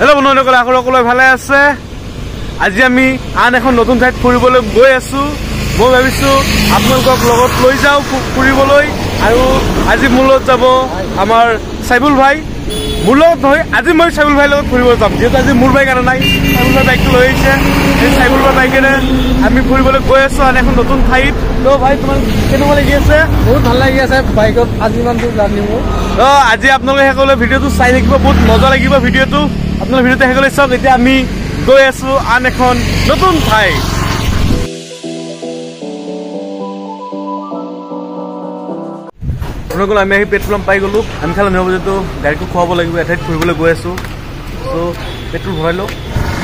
Hello' বন্ধুসকল, সকলোৱে ভালে আছে? আজি আমি আন এখন নতুন ঠাইত ফুৰিবলৈ গৈ আছো। মই ভাবিছো আপোনালোকক লগত লৈ যাওঁ ফুৰিবলৈ। আৰু আজি মোৰ লগত যাব আমাৰ চাইবুল ভাই। মোৰ লগত নহয়, আজি মই চাইবুল ভাইৰ লগত ফুৰিবলৈ যাম, যিহেতু আজি মোৰ বাইক আনা নাই। চাইবুল ভাই বাইকটো লৈ আহিছে। এই চাইবুল ভাই বাইকেৰে আমি ফুৰিবলৈ গৈ আছো আন এখন নতুন ঠাইত। তো ভাই, তোমাৰ কেনেকুৱা লাগি আছে? বহুত ভাল লাগি আছে বাইকত আজি ইমান দূৰ জাৰ্ণি মোৰ। তো আজি আপোনালোকে সকলোৱে ভিডিঅ'টো চাই থাকিব, বহুত মজা লাগিব ভিডিঅ'টো। আপোনালোকে ভিডিঅ'টো শেষলৈ চাওক। এতিয়া আমি গৈ আছো আন এখন নতুন ঠাই। আপোনালোকক আমি আহি পেট্ৰল পাম্প পাই গ'লো। আমি খালি নহ'ব, যিহেতু গাড়ীটো খুৱাব লাগিব। এঠাইত ফুৰিবলৈ গৈ আছো, ত' পেট্ৰল ভৰালোঁ।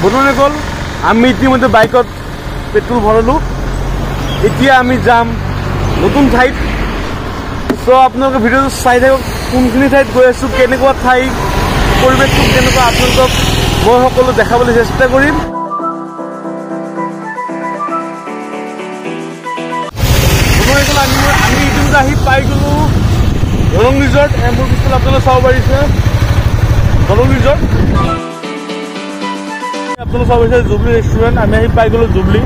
বনোৱা গ'ল। আমি ইতিমধ্যে বাইকত পেট্ৰল ভৰালোঁ। এতিয়া আমি যাম নতুন ঠাইত। ত' আপোনালোকে ভিডিঅ'টো চাই থাকক, কোনখিনি ঠাইত গৈ আছো, কেনেকুৱা ঠাই, পৰিৱেশটো কেনেকুৱা, আপোনালোকক মই সকলো দেখাবলৈ চেষ্টা কৰিম। আমি ইতিমধ্যে আহি পাই গ'লো দৰং ৰিজৰ্ট। মোৰ পিছফালে আপোনালোকে চাব পাৰিছে দৰং ৰিজৰ্ট। আপোনালোকে চাব পাৰিছে জুবলি ৰেষ্টুৰেণ্ট। আমি আহি পাই গ'লো জুবলি।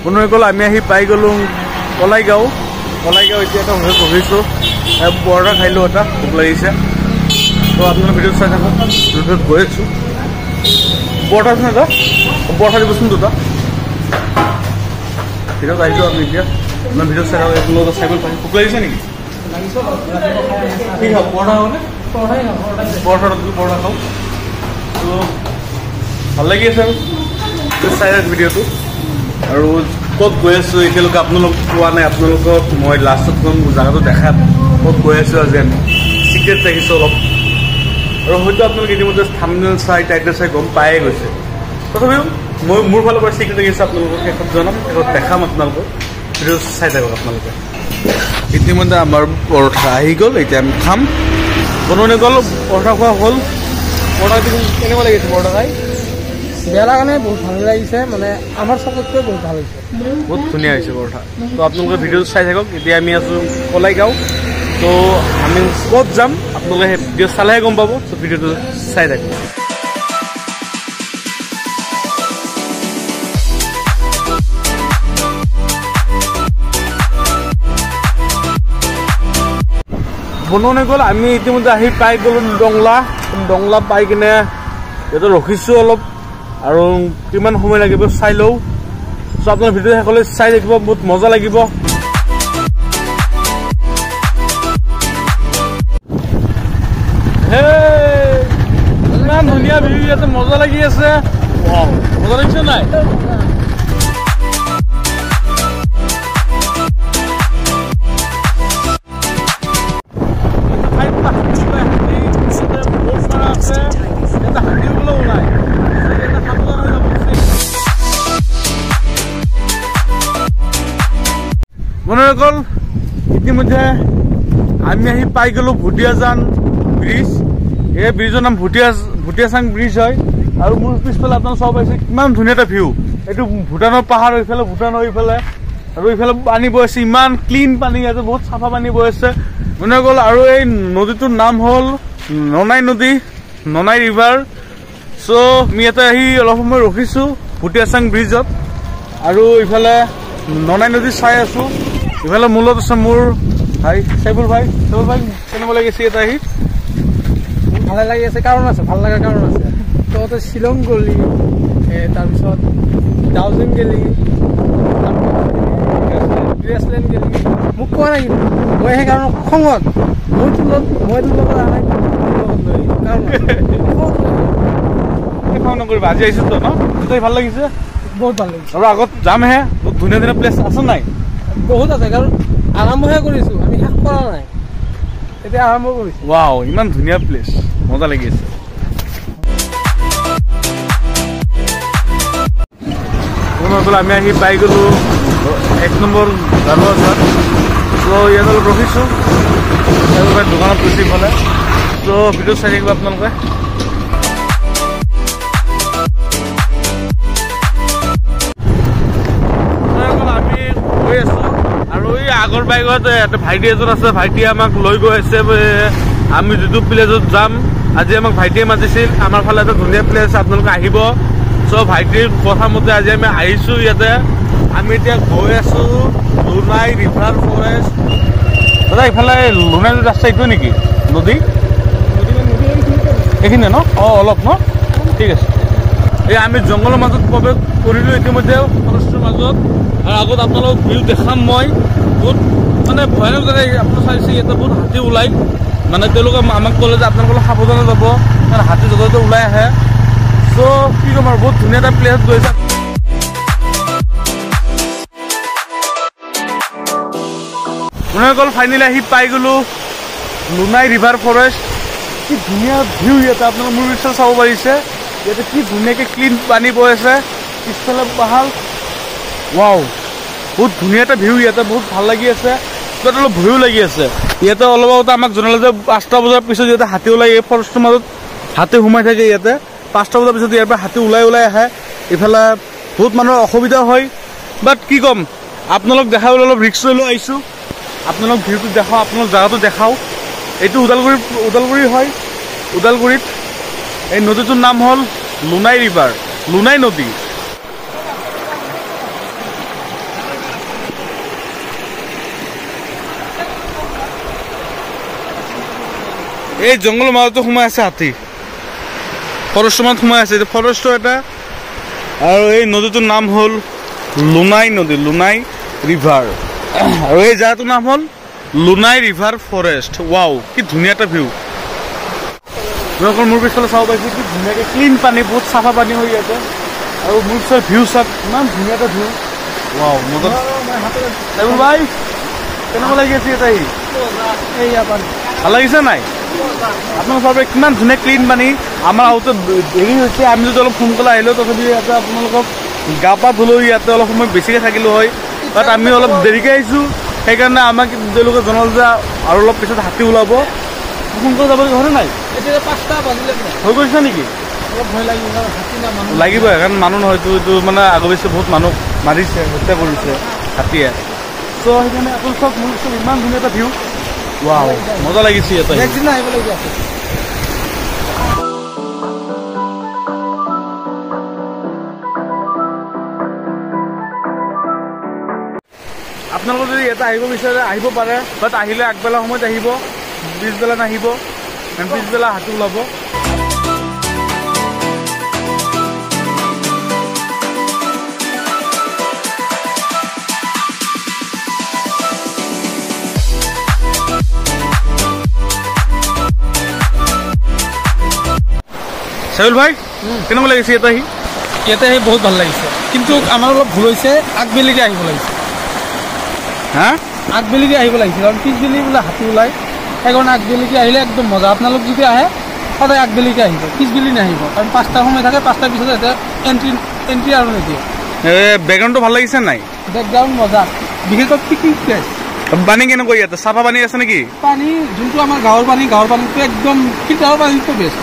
বন্ধুসকল, আমি আহি পাই গ'লো কলাইগাঁও। এতিয়া এটা হোটেলত বহিছোঁ। পৰঠা খাইলোঁ, এটা ভোক লাগিছে। তো আপোনালোকে ভিডিঅ'টো চাই থাকক। ভিডিঅ'ত গৈ আছোঁ। পৰঠা আছে এটা, পৰঠা দিবচোন দুটা। ভিডিঅ'ত আহিছোঁ আমি এতিয়া। আপোনাৰ ভিডিঅ'ত চাই থাকক। আপোনালোকৰ চাইকেল পাই ভোক লাগিছে নেকি? ঠিক আছে, পৰঠা হ'বনে? পৰঠা খাওঁ। তো ভাল লাগি আছে আৰু চাই থাকক ভিডিঅ'টো। আৰু ক'ত গৈ আছোঁ এতিয়ালৈকে আপোনালোক পোৱা নাই। আপোনালোকক মই লাষ্টত ক'ম জেগাটো দেখাত ক'ত গৈ আছোঁ। আজি আমি চিক্ৰেট ৰাখিছোঁ অলপ। আৰু হয়তো আপোনালোকে ইতিমধ্যে থাম্বনেইল চাই টাইটেল চাই গম পায়ে গৈছে। তথাপিও মই মোৰ ফালৰ পৰা চিক্ৰেট ৰাখিছোঁ। আপোনালোকক শেষত জনাম, শেষত দেখাম আপোনালোকক। ভিডিঅ' চাই থাকক আপোনালোকে। ইতিমধ্যে আমাৰ পৰঠা আহি গ'ল। এতিয়া আমি খাম। বনোৱা গ'ল, পৰঠা খোৱা হ'ল। পৰঠা কেনেকুৱা লাগিছে? পৰঠা খাই বেয়া লগা নাই, বহুত ভাল লাগিছে। মানে আমাৰ চবতকৈ বহুত ভাল হৈছে, বহুত ধুনীয়া হৈছে পৰঠা। তো আপোনালোকে ভিডিঅ'টো চাই থাকক। এতিয়া আমি আছোঁ কলাইগাঁও। তো আমি ক'ত যাম আপোনালোকে সেই ভিডিঅ' চালেহে গম পাব। তো ভিডিঅ'টো চাই থাকক। বনোৱা গ'ল। আমি ইতিমধ্যে আহি পাই গ'লো ডংলা পাই কিনে ইয়াতে ৰখিছোঁ অলপ। আৰু কিমান সময় লাগিব চাই লওঁ। চ' আপোনাৰ ভিডিঅ' শেষলৈ চাই থাকিব, বহুত মজা লাগিব। ইমান ধুনীয়া ভিউ, ইয়াতে মজা লাগি আছে। মজা লাগিছে নাই? মনে গ'ল। ইতিমধ্যে আমি আহি পাই গ'লো ভুটিয়াজান ব্ৰিজ। এই ব্ৰিজৰ নাম ভুটিয়াচাং ব্ৰিজ হয়। আৰু মোৰ পিছফালে আপোনালোকে চাব পাৰিছে কিমান ধুনীয়া এটা ভিউ। এইটো ভূটানৰ পাহাৰ, এইফালে ভূটানৰ এইফালে, আৰু এইফালে পানী বৈ আছে। ইমান ক্লিন পানী, ইয়াতে বহুত চাফা পানী বৈ আছে। মনে গ'ল। আৰু এই নদীটোৰ নাম হ'ল ননাই নদী, ননাই ৰিভাৰ। চ' আমি ইয়াতে আহি অলপ সময় ৰখিছোঁ ভুটিয়াচাং ব্ৰিজত। আৰু ইফালে ননাই নদী চাই আছোঁ। ইফালে মূলত আছে মোৰ ভাই চাইবুল ভাই। কেনেকুৱা লাগিছে ইয়াতে আহি? ভালে লাগি আছে। কাৰণ আছে, ভাল লগাৰ কাৰণ আছে। তহঁতে শ্বিলং গ'লি, তাৰপিছত দাৰ্জিলিং গেলি, গ্ৰেছলেণ্ড গেলি, মোক কোৱা নাই কিন্তু। মই সেইকাৰণে খঙত মই তোৰ লগত নকৰিবা। আজি আহিছোঁ তো ন, ভাল লাগিছে, বহুত ভাল লাগিছে। আৰু আগত যামহে। বহুত ধুনীয়া ধুনীয়া প্লেচ আছে নাই? বহুত আছে, কাৰণ আৰম্ভহে কৰিছোঁ, আমি শেষ কৰা নাই, এতিয়া আৰম্ভ কৰিছোঁ। ৱাও, ইমান ধুনীয়া প্লেচ, মজা লাগি আছে। আমি আহি পাই গ'লো 1 নম্বৰ গাড়ুৱাঘাট। ত' ইয়াত অলপ ৰখিছোঁ। দোকানত গৈছে ইফালে। ত' ভিডিঅ' চাই থাকিব আপোনালোকে। আমি গৈ আছোঁ। আৰু এই আগৰ বাইকত এটা ভাইটি এজন আছে। ভাইটিয়ে আমাক লৈ গৈ আছে আমি যিটো প্লেচত যাম আজি আমাক ভাইটিয়ে মাতিছিল আমাৰ ফালে এটা ধুনীয়া প্লেচ আপোনালোকে আহিব চ' ভাইটিৰ কথা মতে আজি আমি আহিছোঁ ইয়াতে আমি এতিয়া গৈ আছোঁ লুনাই ৰিভাৰ ফৰেষ্ট দাদা ইফালে লুনাই ৰাস্তা এইটোৱে নেকি নদী এইখিনিয়ে ন অঁ অলপ ন ঠিক আছে এই আমি জংঘলৰ মাজত প্ৰৱেশ কৰিলোঁ ইতিমধ্যে ফৰেষ্টৰ মাজত আৰু আগত আপোনালোকক ভিউ দেখাম মই বহুত মানে ভয়ানক জেগা আপোনাৰ চাইছে ইয়াতে বহুত হাতী ওলাই মানে তেওঁলোকে আমাক ক'লে যে আপোনালোকে সাৱধানে যাব কাৰণ হাতী য'তে ওলাই আহে চ' কি ক'ম আৰু বহুত ধুনীয়া এটা প্লেচত গৈছে ফাইনেলি আহি পাই গ'লোঁ লুনাই ৰিভাৰ ফৰেষ্ট কি ধুনীয়া ভিউ ইয়াতে আপোনালোকে মোৰ পিছত চাব পাৰিছে ইয়াতে কি ধুনীয়াকৈ ক্লিন পানী বৈ আছে পিছফালে পাহাৰ ৱাও বহুত ধুনীয়া এটা ভিউ ইয়াতে বহুত ভাল লাগি আছে তাত অলপ ভয়ো লাগি আছে ইয়াতে অলপ আগতে আমাক জনালে যে 5টা বজাৰ পিছত ইয়াতে হাতী ওলাই এই ফৰেষ্টৰ মাজত হাতী সোমাই থাকে ইয়াতে 5টা বজাৰ পিছত ইয়াৰ পৰা হাতী ওলাই আহে ইফালে বহুত মানুহৰ অসুবিধা হয় বাট কি ক'ম আপোনালোক দেখাবলৈ অলপ ৰিক্স লৈ আহিছোঁ আপোনালোক ভিউটো দেখাওঁ আপোনালোক জেগাটো দেখাওঁ এইটো ওদালগুৰি হয় ওদালগুৰিত এই নদীটোৰ নাম হ'ল লুনাই ৰিভাৰ লুনাই নদী এই জংঘলৰ মাজতো সোমাই আছে হাতী ফৰেষ্টৰ মাজত সোমাই আছে ফৰেষ্টৰ এটা আৰু এই নদীটোৰ নাম হ'ল লুনাই নদী লুনাই ৰিভাৰ আৰু এই জেগাটোৰ নাম হ'ল লুনাই ৰিভাৰ ফৰেষ্ট ৱাও কি ধুনীয়া এটা ভিউ মোৰ পিছফালে চাব পাইছোঁ কি ধুনীয়াকৈ ক্লিন পানী বহুত চাফা পানী হৈ ইয়াতে আৰু মোৰ পিছৰ ভিউ চাওক ইমান ধুনীয়া এটা ভিউ ৱাও মজা চাইবুল ভাই কেনেকুৱা লাগি আছে ইয়াতে ভাল লাগিছে নাই আপোনালোকৰ চাব কিমান ধুনীয়া ক্লিন পানী আমাৰ আহোঁতে দেৰি হৈছে আমি যদি অলপ সোনকালে আহিলোঁ তথাপি ইয়াতে আপোনালোকক গা পা ধুলেও ইয়াতে অলপ সময় বেছিকৈ থাকিলোঁ হয় বাট আমি অলপ দেৰিকৈ আহিছোঁ সেইকাৰণে আমাক তেওঁলোকে জনালে যে আৰু অলপ পিছত হাতী ওলাব সোনকালে যাব হয়নে নাই হৈ গৈছে নেকি লাগিবই কাৰণ মানুহ নহয়তো এইটো মানে আগৰ পিছে বহুত মানুহ মাৰিছে হত্যা কৰিছে হাতীয়ে চ' সেইকাৰণে আপোনালোক চব মোৰ চব ইমান ধুনীয়া এটা ভিউ ৱাও মজা লাগিছে ইয়াতে আপোনালোকে যদি ইয়াতে আহিব বিচাৰে আহিব পাৰে বাট আহিলে আগবেলা সময়ত আহিব পিছবেলা নাহিব পিছবেলা হাতী ওলাব চাইবুল ভাই কেনেকুৱা লাগিছে ইয়াতে আহি বহুত ভাল লাগিছে কিন্তু আমাৰ অলপ ভুল হৈছে আগবেলিকে আহিব লাগিছে হা আগবেলিকে আহিব লাগিছিল কাৰণ পিছবেলি বোলে হাতী ওলাই সেইকাৰণে আগবেলিকে আহিলে একদম মজা আপোনালোক যদি আহে সদায় আগবেলিকে আহিব পিছবেলি নাহিব কাৰণ 5টাৰ সময় থাকে 5টাৰ পিছত ইয়াতে এণ্ট্ৰি আৰু নিদিয়ে বেকগ্ৰাউণ্ডটো ভাল লাগিছে নাই বেকগ্ৰাউণ্ড মজা বিশেষকৈ পিকনিক প্লেচ পানী কেনেকুৱা ইয়াতে চাফা পানী আছে নেকি পানী যোনটো আমাৰ গাঁৱৰ পানীটো একদম ফিল্টাৰৰ পানীটো বেষ্ট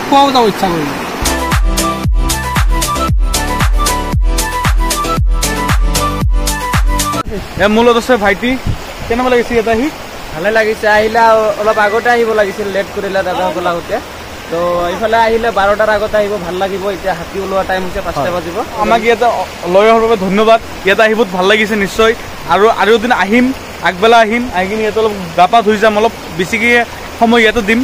খোৱাও যাব ইচ্ছা কৰিলে মোৰ লগত আছে ভাইটি কেনেকুৱা লাগিছে ইয়াতে আহি ভালে লাগিছে আহিলে অলপ আগতে আহিব লাগিছিল লেট কৰিলে দাদাসকল আহোঁতে তো এইফালে আহিলে 12টাৰ আগতে আহিব ভাল লাগিব এতিয়া হাতী ওলোৱা টাইম হৈছে 5টা বাজিব আমাক ইয়াতে লৈ অহাৰ বাবে ধন্যবাদ ইয়াতে আহি বহুত ভাল লাগিছে নিশ্চয় আৰু এদিন আহিম আগবেলা আহিম আহি কিনে ইয়াতে অলপ গা পা ধুই যাম অলপ বেছিকৈ সময় ইয়াতে দিম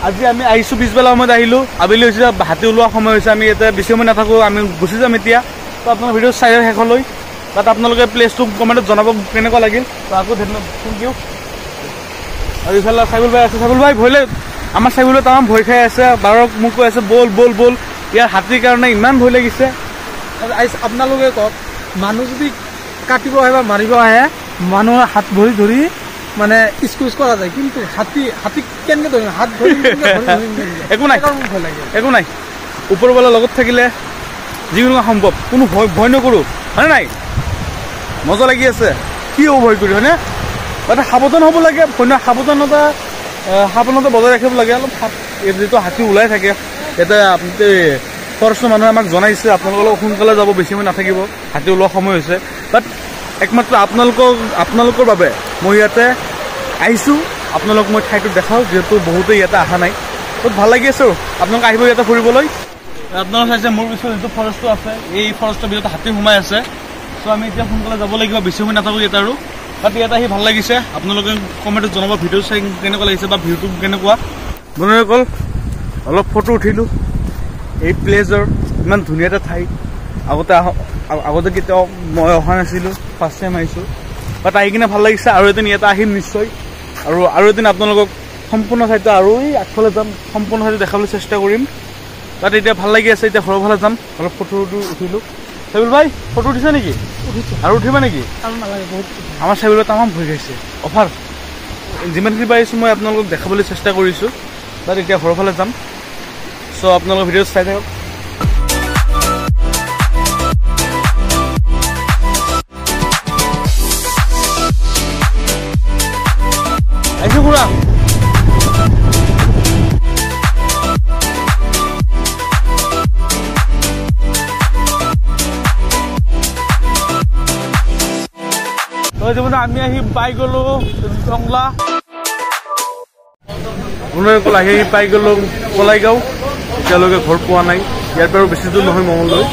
আজি আমি আহিছোঁ পিছবেলা সময়ত আহিলোঁ আবেলি হৈছে হাতী ওলোৱা সময় হৈছে আমি ইয়াতে বেছি সময় নাথাকোঁ আমি গুচি যাম এতিয়া তো আপোনাৰ ভিডিঅ' চাই শেষলৈ তাত আপোনালোকে প্লেচটো কমেণ্টত জনাব কেনেকুৱা লাগিল তো আকৌ ধন্যবাদ থেংক ইউ আৰু ইফালে চাইবুল ভাই আছে চাইবুল ভাই ভয়লে আমাৰ চাইবুলে তামাম ভয় খাই আছে বাৰক মোক কৈ আছে বল ইয়াৰ হাতীৰ কাৰণে ইমান ভয় লাগিছে আপোনালোকে কওক মানুহ যদি কাটিব আহে বা মাৰিব আহে মানুহৰ হাত ভৰি ধৰি মানে স্কুচ কৰা যায় কিন্তু হাতী কেনেকৈ ধৰিম হাত ভৰি একো নাই ওপৰৱালা লগত থাকিলে যিকোনো সম্ভৱ কোনো ভয় নকৰোঁ হয়নে নাই মজা লাগি আছে কি হ'ব ভয় কৰি হয়নে এটা সাৱধান হ'ব লাগে সাৱধানতা বজাই ৰাখিব লাগে অলপ যিটো হাতী ওলাই থাকে ইয়াতে ফৰেষ্টৰ মানুহে আমাক জনাইছে আপোনালোকে সোনকালে যাব বেছি সময় নাথাকিব হাতী ওলোৱা সময় হৈছে বাট একমাত্ৰ আপোনালোকৰ বাবে মই ইয়াতে আহিছোঁ আপোনালোক মই ঠাইটো দেখাওঁ যিহেতু বহুতেই ইয়াতে অহা নাই বহুত ভাল লাগি আছে আপোনালোক আহিব ইয়াতে ফুৰিবলৈ আপোনালোকে চাইছে মোৰ পিছত যিটো ফৰেষ্টটো আছে এই ফৰেষ্টৰ ভিতৰত হাতী সোমাই আছে চ' আমি এতিয়া সোনকালে যাব লাগিব বেছি সময় নাথাকোঁ ইয়াত আৰু বাট ইয়াত আহি ভাল লাগিছে আপোনালোকে কমেণ্টত জনাব ভিডিঅ' চাই কেনেকুৱা লাগিছে বা ভিউটো কেনেকুৱা বন্ধুসকল অলপ ফটো উঠিলোঁ এই প্লেচৰ ইমান ধুনীয়া এটা ঠাই আগতে কেতিয়াও মই অহা নাছিলোঁ ফাৰ্ষ্ট টাইম আহিছোঁ বাট আহি কিনে ভাল লাগিছে আৰু এদিন ইয়াতে আহিম নিশ্চয় আৰু এদিন আপোনালোকক সম্পূৰ্ণ ঠাইটো আৰু এই আগফালে যাম সম্পূৰ্ণ ঠাইটো দেখাবলৈ চেষ্টা কৰিম তাত এতিয়া ভাল লাগি আছে এতিয়া ঘৰৰ ফালে যাম অলপ ফটো উঠিলোঁ চাইবুল ভাই ফটো উঠিছে নেকি আৰু উঠিবা নেকি আমাৰ চাইবুল ভাই তামাম ভয় খাইছে অফাৰ যিমানখিনি পাৰিছোঁ মই আপোনালোকক দেখাবলৈ চেষ্টা কৰিছোঁ তাত এতিয়া ঘৰৰ ফালে যাম চ' আপোনালোকৰ ভিডিঅ' চাই থাকক আহিছোঁ খুৰা আমি আহি পাই গলো টংলা আহি পাই গলো কলাইগাঁও এতিয়ালৈকে ঘৰ পোৱা নাই ইয়াৰ পৰা বেছি দূৰ নহয় মঙলদৈ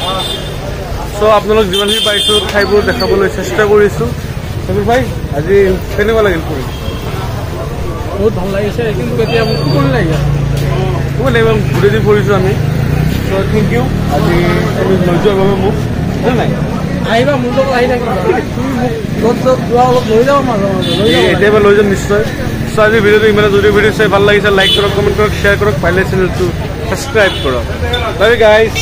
চ' আপোনালোক যিমানখিনি পাৰিছোঁ ঠাইবোৰ দেখাবলৈ চেষ্টা কৰিছোঁ ভাই আজি কেনেকুৱা লাগিল ফুৰি বহুত ভাল লাগিছে কিন্তু এতিয়া মোক টোপনি লাগি আছে ঘূৰি দি ফুৰিছোঁ আমি চ' থেংক ইউ আজি আমি লৈ যোৱাৰ বাবে মোক হয় নাই আহিবা মোৰ লগত আহি থাকিবা তুমি মোক যোৱা অলপ লৈ যাবা মাজে এতিয়াবা লৈ যাম নিশ্চয় চ' আজি ভিডিঅ'টো ইমানে যদি ভিডিঅ' চাই ভাল লাগিছে লাইক কৰক কমেণ্ট কৰক শ্বেয়াৰ কৰক পাৰিলে চেনেলটো ছাবস্ক্ৰাইব কৰক বাই গাইজ